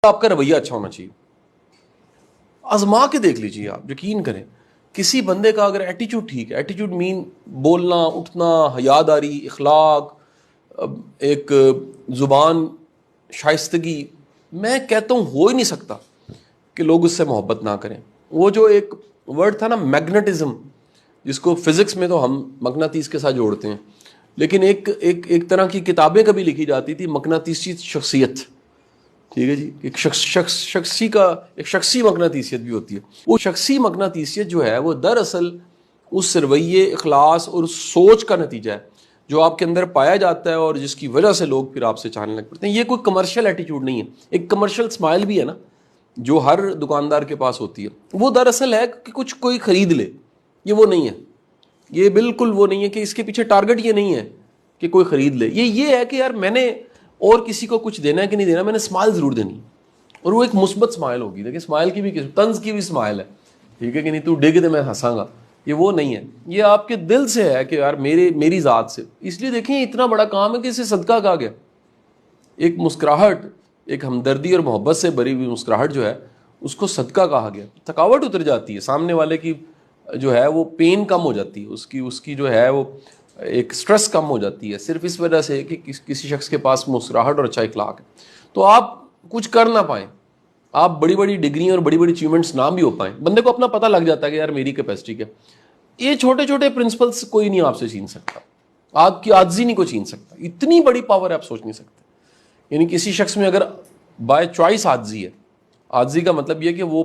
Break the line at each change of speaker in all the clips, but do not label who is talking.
آپ کا رویہ اچھا ہونا چاہیے. آزما کے دیکھ لیجیے, آپ یقین کریں کسی بندے کا اگر ایٹیچیوڈ ٹھیک ہے, ایٹیچیوڈ مین بولنا اٹھنا, حیاداری, اخلاق, ایک زبان, شائستگی, میں کہتا ہوں ہو ہی نہیں سکتا کہ لوگ اس سے محبت نہ کریں. وہ جو ایک ورڈ تھا نا میگنیٹزم, جس کو فزکس میں تو ہم مقناطیس کے ساتھ جوڑتے ہیں, لیکن ایک طرح کی کتابیں کبھی لکھی جاتی تھی مقناطیسی شخصیت. ٹھیک ہے جی, ایک شخصی مقناطیسیت بھی ہوتی ہے. وہ شخصی مقناطیسیت جو ہے وہ دراصل اس رویے, اخلاص اور اس سوچ کا نتیجہ ہے جو آپ کے اندر پایا جاتا ہے اور جس کی وجہ سے لوگ پھر آپ سے چاہنے لگ پڑتے ہیں. یہ کوئی کمرشل ایٹیٹیوڈ نہیں ہے. ایک کمرشل اسمائل بھی ہے نا جو ہر دکاندار کے پاس ہوتی ہے, وہ دراصل ہے کہ کچھ کوئی خرید لے. یہ وہ نہیں ہے, یہ بالکل وہ نہیں ہے کہ اس کے پیچھے ٹارگٹ یہ نہیں ہے کہ کوئی خرید لے. یہ ہے کہ یار میں نے اور کسی کو کچھ دینا ہے کہ نہیں دینا, میں نے اسمائل ضرور دینی, اور وہ ایک مثبت اسمائل ہوگی. دیکھیں اسمائل کی بھی طنز کی بھی اسمائل ہے, ٹھیک ہے کہ نہیں, تو ڈگ دے میں ہنساں گا, یہ وہ نہیں ہے. یہ آپ کے دل سے ہے کہ یار میری ذات سے. اس لیے دیکھیں اتنا بڑا کام ہے کہ اسے صدقہ کہا گیا. ایک مسکراہٹ, ایک ہمدردی اور محبت سے بھری ہوئی مسکراہٹ جو ہے اس کو صدقہ کہا گیا. تھکاوٹ اتر جاتی ہے, سامنے والے کی جو ہے وہ پین کم ہو جاتی ہے, اس کی جو ہے وہ ایک سٹریس کم ہو جاتی ہے, صرف اس وجہ سے کہ کسی شخص کے پاس مسکراہٹ اور اچھا اخلاق ہے. تو آپ کچھ کر نہ پائیں, آپ بڑی بڑی ڈگریاں اور بڑی بڑی اچیومنٹس نہ بھی ہو پائیں, بندے کو اپنا پتہ لگ جاتا ہے کہ یار میری کیپیسٹی کیا. یہ چھوٹے چھوٹے پرنسپلس کوئی نہیں آپ سے چھین سکتا, آپ کی عاجزی نہیں کوئی چھین سکتا. اتنی بڑی پاور آپ سوچ نہیں سکتے. یعنی کسی شخص میں اگر بائی چوائس عاجزی ہے, عاجزی کا مطلب یہ کہ وہ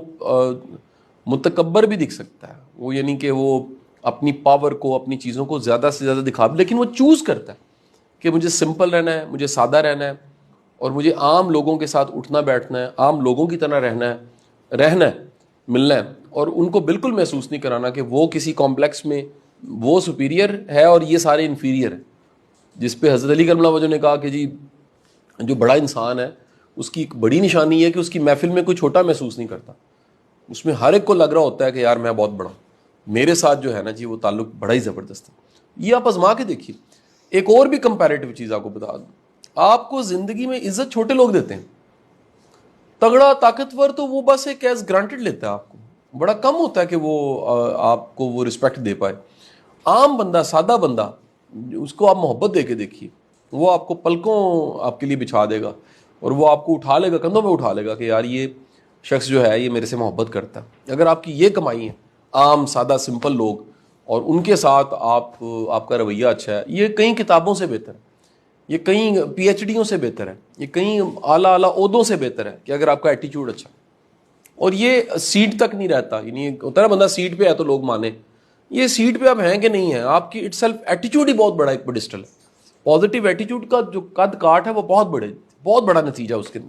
متکبر بھی دکھ سکتا ہے, وہ یعنی کہ وہ اپنی پاور کو, اپنی چیزوں کو زیادہ سے زیادہ دکھا, لیکن وہ چوز کرتا ہے کہ مجھے سمپل رہنا ہے, مجھے سادہ رہنا ہے, اور مجھے عام لوگوں کے ساتھ اٹھنا بیٹھنا ہے, عام لوگوں کی طرح رہنا ہے, ملنا ہے, اور ان کو بالکل محسوس نہیں کرانا کہ وہ کسی کمپلیکس میں وہ سپیریئر ہے اور یہ سارے انفیریئر ہیں. جس پہ حضرت علی کرم اللہ وجہ نے کہا کہ جی جو بڑا انسان ہے اس کی ایک بڑی نشانی ہے کہ اس کی محفل میں کوئی چھوٹا محسوس نہیں کرتا. اس میں ہر ایک کو لگ رہا ہوتا ہے کہ یار میں بہت بڑا ہوں, میرے ساتھ جو ہے نا جی وہ تعلق بڑا ہی زبردست ہے. یہ آپ آزما کے دیکھیے. ایک اور بھی کمپیریٹیو چیز آپ کو بتا دوں, آپ کو زندگی میں عزت چھوٹے لوگ دیتے ہیں. تگڑا طاقتور تو وہ بس ایک ایز گرانٹیڈ لیتا ہے, آپ کو بڑا کم ہوتا ہے کہ وہ آپ کو وہ رسپیکٹ دے پائے. عام بندہ, سادہ بندہ, اس کو آپ محبت دے کے دیکھیے, وہ آپ کو پلکوں آپ کے لیے بچھا دے گا, اور وہ آپ کو اٹھا لے گا, کندھوں میں اٹھا لے گا کہ یار یہ شخص جو ہے یہ میرے سے محبت کرتا ہے. اگر آپ کی یہ کمائی ہے, عام سادہ سمپل لوگ, اور ان کے ساتھ آپ کا رویہ اچھا ہے, یہ کئی کتابوں سے بہتر ہے, یہ کئی پی ایچ ڈیوں سے بہتر ہے, یہ کئی اعلیٰ عہدوں سے بہتر ہے کہ اگر آپ کا ایٹیچیوڈ اچھا ہے. اور یہ سیٹ تک نہیں رہتا, یعنی ہوتا ہے نا بندہ سیٹ پہ ہے تو لوگ مانے, یہ سیٹ پہ آپ ہیں کہ نہیں ہیں, آپ کی اٹ سیلف ایٹیچیوڈ ہی بہت بڑا ایک پیڈسٹل ہے. پازیٹیو ایٹیچیوڈ کا جو قد کاٹ ہے وہ بہت بڑا نتیجہ اس کے.